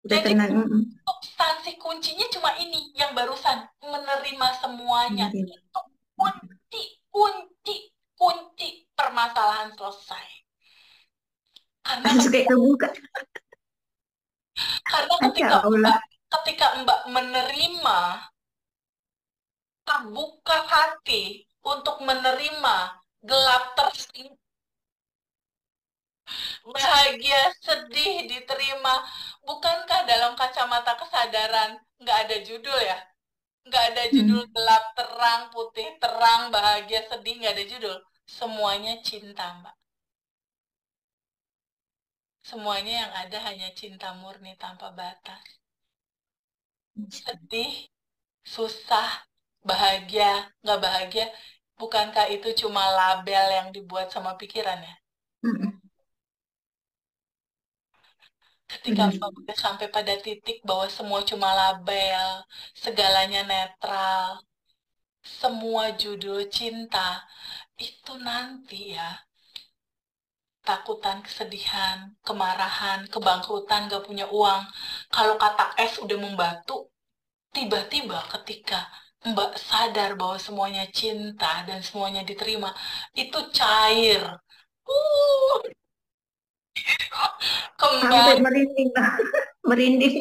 Udah Jadi tenang. substansi kuncinya cuma ini yang barusan, menerima semuanya. Menerima. Itu kunci, kunci, kunci permasalahan selesai. Karena Langsung kayak kebuka. karena Masya ketika Allah. ketika Mbak menerima, terbuka hati untuk menerima gelap tersing, bahagia, sedih diterima. Bukankah dalam kacamata kesadaran nggak ada judul ya? Nggak ada judul Hmm. gelap, terang, putih, terang, bahagia, sedih, nggak ada judul. Semuanya cinta, Mbak. Semuanya yang ada hanya cinta murni tanpa batas. Sedih, susah, bahagia, nggak bahagia. Bukankah itu cuma label yang dibuat sama pikiran ya? Mm-mm. Ketika Benar. Mbak udah sampai pada titik bahwa semua cuma label, segalanya netral, semua judul cinta, itu nanti ya, takutan, kesedihan, kemarahan, kebangkrutan, gak punya uang. Kalau kata es udah membatu, tiba-tiba ketika Mbak sadar bahwa semuanya cinta dan semuanya diterima, itu cair. Uh, Sampai kembali. merinding. Merinding.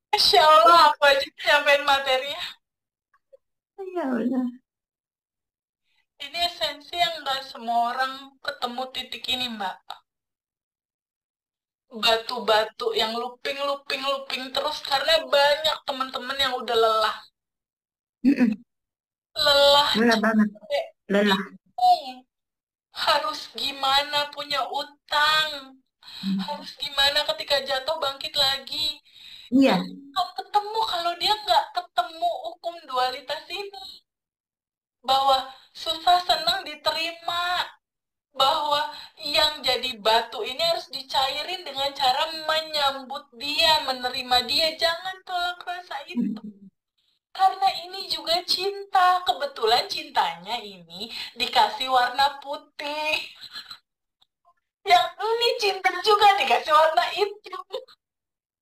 Masya Allah, aku aja nyampein materinya. Ya Allah. Ini esensi yang nggak semua orang ketemu titik ini, Mbak. Batu-batu yang looping, looping, looping terus karena banyak teman-teman yang udah lelah. Mm-mm. Lelah, Lelah banget. capek, Lelah. bingung. Harus gimana punya utang? Hmm. Harus gimana ketika jatuh bangkit lagi? Dia Iya. akan ketemu kalau dia nggak ketemu hukum dualitas ini. Bahwa susah senang diterima. Bahwa yang jadi batu ini harus dicairin dengan cara menyambut dia, menerima dia. Jangan tolak rasa itu. Mm. Karena ini juga cinta. Kebetulan cintanya ini dikasih warna putih. Yang ini cinta juga dikasih warna hitam.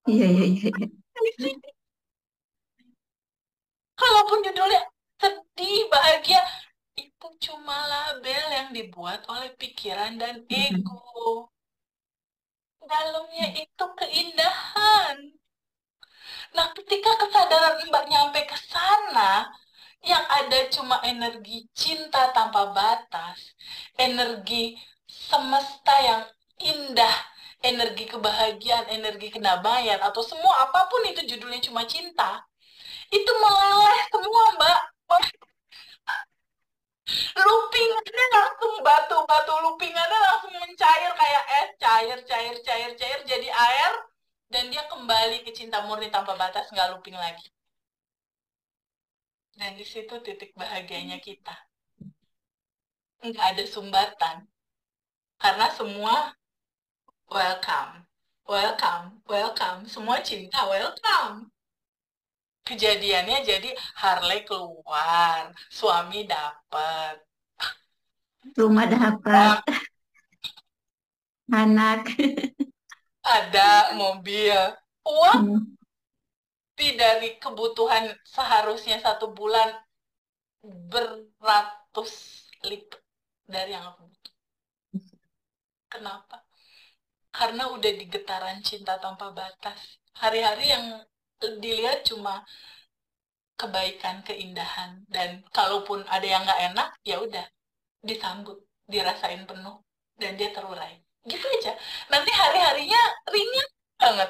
Iya, iya, iya, iya. Kalaupun judulnya sedih, bahagia, itu cuma label yang dibuat oleh pikiran dan Mm-mm. ego. Dalamnya itu keindahan. Nah, ketika kesadaran Mbak nyampe ke sana, yang ada cuma energi cinta tanpa batas, energi semesta yang indah, energi kebahagiaan, energi kedamaian, atau semua apapun itu judulnya cuma cinta, itu meleleh semua, Mbak. Loopingannya langsung batu-batu, loopingannya langsung mencair kayak es, cair, cair, cair, cair, jadi air, dan dia kembali ke cinta murni tanpa batas, nggak looping lagi. Dan di situ titik bahagianya kita. Nggak ada sumbatan. Karena semua welcome. Welcome, welcome. Semua cinta, welcome. Kejadiannya jadi Harley keluar, suami dapet, Rumah dapat. Anak. ada mobil. Uang Hmm. lebih dari kebutuhan seharusnya 1 bulan beratus lipat dari yang aku butuh. Kenapa? Karena udah di getaran cinta tanpa batas. Hari-hari yang dilihat cuma kebaikan, keindahan, dan kalaupun ada yang nggak enak, ya udah disambut, dirasain penuh, dan dia terurai. Gitu aja. Nanti hari-harinya ringan banget.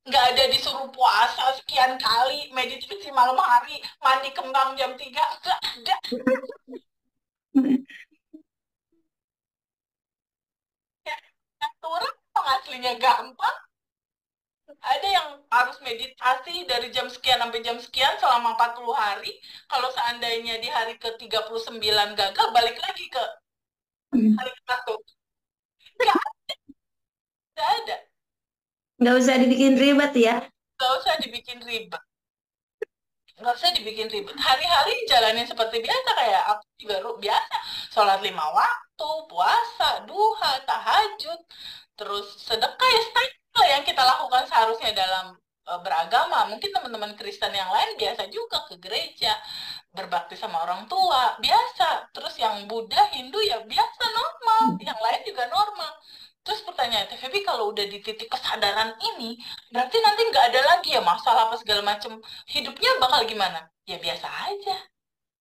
Nggak ada disuruh puasa sekian kali, meditasi malam hari, mandi kembang jam 3. Nggak ada. Ya, natural aslinya gampang. Ada yang harus meditasi dari jam sekian sampai jam sekian selama 40 hari. Kalau seandainya di hari ke-39 gagal, balik lagi ke hari ke-1. Nggak, nggak ada. Nggak usah dibikin ribet ya. Nggak usah dibikin ribet. Nggak usah dibikin ribet. Hari-hari jalanin seperti biasa. Kayak aku juga biasa. Sholat 5 waktu, puasa, duha, tahajud. Terus sedekah ya, yang kita lakukan seharusnya dalam beragama. Mungkin teman-teman Kristen yang lain biasa juga ke gereja, berbakti sama orang tua, biasa. Terus yang Buddha, Hindu ya biasa, normal. Yang lain juga normal. Terus pertanyaan Febi, kalau udah di titik kesadaran ini, berarti nanti nggak ada lagi ya masalah apa segala macam. Hidupnya bakal gimana? Ya biasa aja.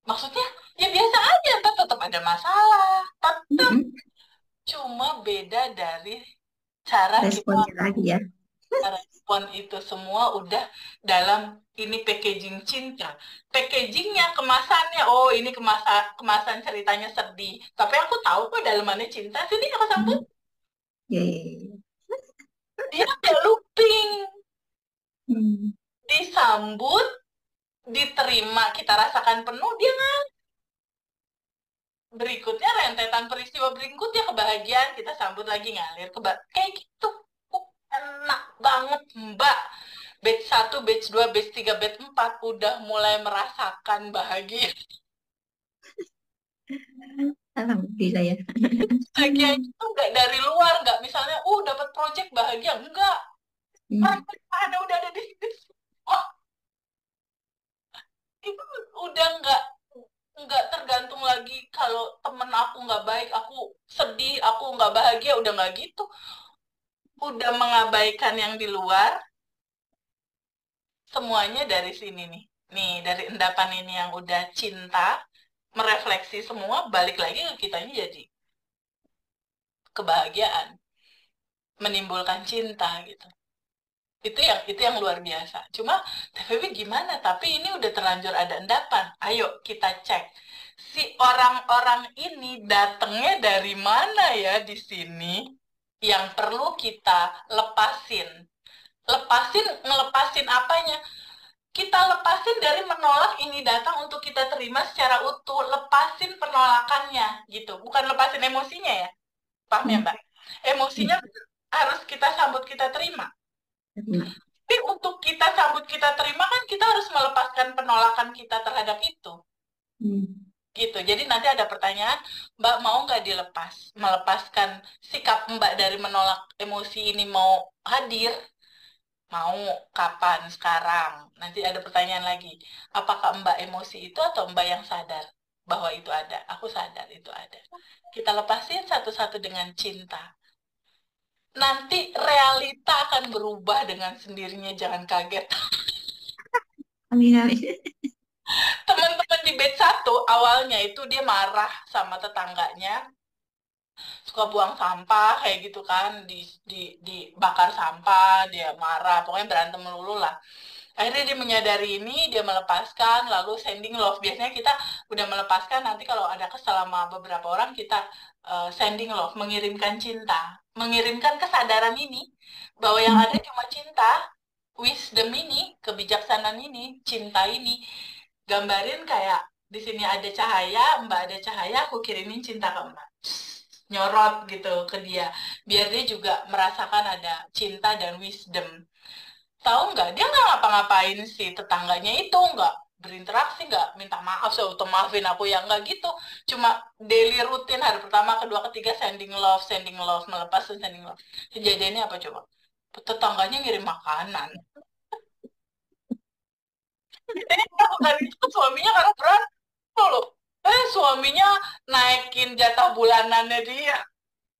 Maksudnya, ya biasa aja, tetap ada masalah. Tetap. Cuma beda dari cara kita Responnya lagi ya. respon itu semua udah dalam ini packaging cinta. Packagingnya, kemasannya, oh ini kemasan ceritanya sedih. Tapi aku tahu kok dalamannya cinta. Sini aku sambut. Ya, ya, ya. Dia ada looping. Hmm. Disambut, diterima, kita rasakan penuh, dia nggak. Berikutnya rentetan peristiwa berikutnya kebahagiaan, kita sambut lagi ngalir. Kayak gitu. Enak banget, Mbak. Batch 1, batch 2, batch 3, batch 4 udah mulai merasakan bahagia. Alhamdulillah ya. Bahagia itu nggak dari luar, nggak misalnya, dapat project bahagia. Enggak. Hmm. Udah ada di situ. Oh, itu udah nggak tergantung lagi kalau temen aku nggak baik, aku sedih, aku nggak bahagia, udah nggak gitu. Udah mengabaikan yang di luar, semuanya dari sini nih. Nih, dari endapan ini yang udah cinta, merefleksi semua, balik lagi ke kitanya jadi kebahagiaan, menimbulkan cinta gitu. Itu yang luar biasa. Cuma TVB gimana? Tapi ini udah terlanjur ada endapan. Ayo kita cek. Si orang-orang ini datangnya dari mana ya di sini yang perlu kita lepasin. Ngelepasin apanya? Kita lepasin dari menolak ini datang untuk kita terima secara utuh. Lepasin penolakannya gitu. Bukan lepasin emosinya ya. Paham ya, Mbak? Emosinya harus kita sambut, kita terima. Tapi untuk kita sambut, kita terima kan kita harus melepaskan penolakan kita terhadap itu. Gitu. Jadi nanti ada pertanyaan, Mbak mau nggak dilepas? Melepaskan sikap Mbak dari menolak emosi ini, mau hadir? Mau kapan? Sekarang. Nanti ada pertanyaan lagi. Apakah Mbak emosi itu atau Mbak yang sadar bahwa itu ada? Aku sadar itu ada. Kita lepasin satu-satu dengan cinta. Nanti realita akan berubah dengan sendirinya, jangan kaget. Amin, amin. Teman-teman di batch 1 awalnya itu dia marah sama tetangganya, suka buang sampah kayak gitu kan, dibakar sampah, dia marah, pokoknya berantem melulu lah. Akhirnya dia menyadari ini, dia melepaskan, lalu sending love. Biasanya kita udah melepaskan, nanti kalau ada kesal sama beberapa orang, kita sending love, mengirimkan cinta. Mengirimkan kesadaran ini, bahwa yang ada cuma cinta, wisdom ini, kebijaksanaan ini, cinta ini. Gambarin kayak, di sini ada cahaya, Mbak ada cahaya, aku kirimin cinta ke Mbak. Nyorot gitu ke dia. Biar dia juga merasakan ada cinta dan wisdom. Tahu nggak, dia nggak ngapa-ngapain si tetangganya itu, nggak berinteraksi, nggak minta maaf, saya maafin aku ya, nggak gitu. Cuma daily rutin, hari pertama, kedua, ketiga, sending love, melepas sending love. Kejadiannya apa coba? Tetangganya ngirim makanan. Jadi melakukan itu suaminya karena berantem loh. Suaminya naikin jatah bulanannya dia.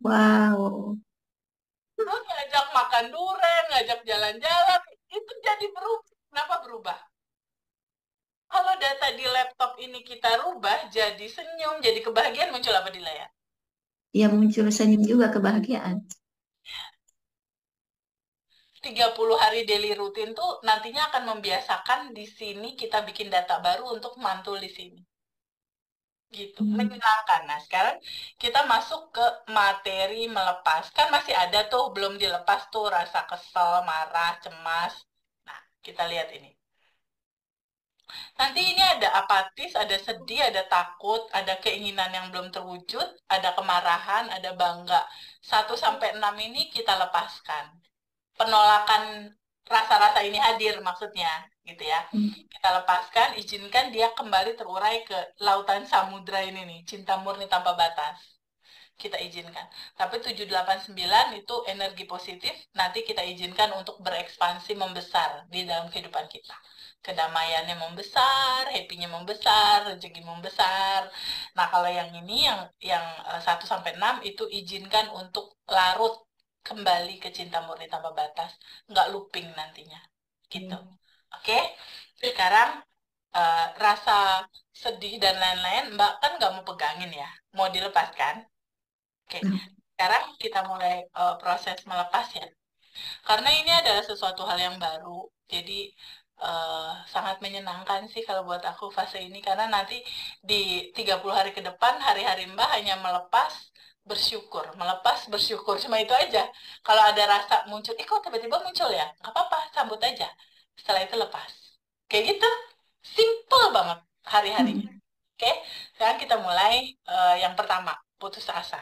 Wow. Terus ngajak makan durian, ngajak jalan-jalan. Itu jadi berubah. Kenapa berubah? Kalau data di laptop ini kita rubah, jadi senyum, jadi kebahagiaan, muncul apa di layar? Ya muncul senyum juga kebahagiaan. 30 hari daily rutin tuh nantinya akan membiasakan di sini kita bikin data baru untuk mantul di sini. Gitu, menyenangkan. Nah, sekarang kita masuk ke materi melepas. Kan masih ada tuh, belum dilepas tuh rasa kesel, marah, cemas. Nah, kita lihat ini. Nanti ini ada apatis, ada sedih, ada takut, ada keinginan yang belum terwujud, ada kemarahan, ada bangga. 1-6 ini kita lepaskan. Penolakan rasa-rasa ini hadir maksudnya, gitu ya. Kita lepaskan, izinkan dia kembali terurai ke lautan samudra ini nih, cinta murni tanpa batas. kita izinkan. Tapi 789 itu energi positif, nanti kita izinkan untuk berekspansi membesar di dalam kehidupan kita. Kedamaiannya membesar, happy-nya membesar, rezeki membesar. Nah, kalau yang ini yang 1 sampai 6 itu izinkan untuk larut kembali ke cinta murni tanpa batas, nggak looping nantinya. Gitu. Oke? Sekarang rasa sedih dan lain-lain, Mbak kan nggak mau pegangin ya, mau dilepaskan. Oke, sekarang kita mulai proses melepas ya. Karena ini adalah sesuatu hal yang baru, jadi sangat menyenangkan sih kalau buat aku fase ini. Karena nanti di 30 hari ke depan, hari-hari Mbak hanya melepas, bersyukur. Cuma itu aja. Kalau ada rasa muncul, kok tiba-tiba muncul ya? Nggak apa-apa, sambut aja. Setelah itu lepas. Kayak gitu, simple banget hari-harinya. Oke, sekarang kita mulai yang pertama, putus asa.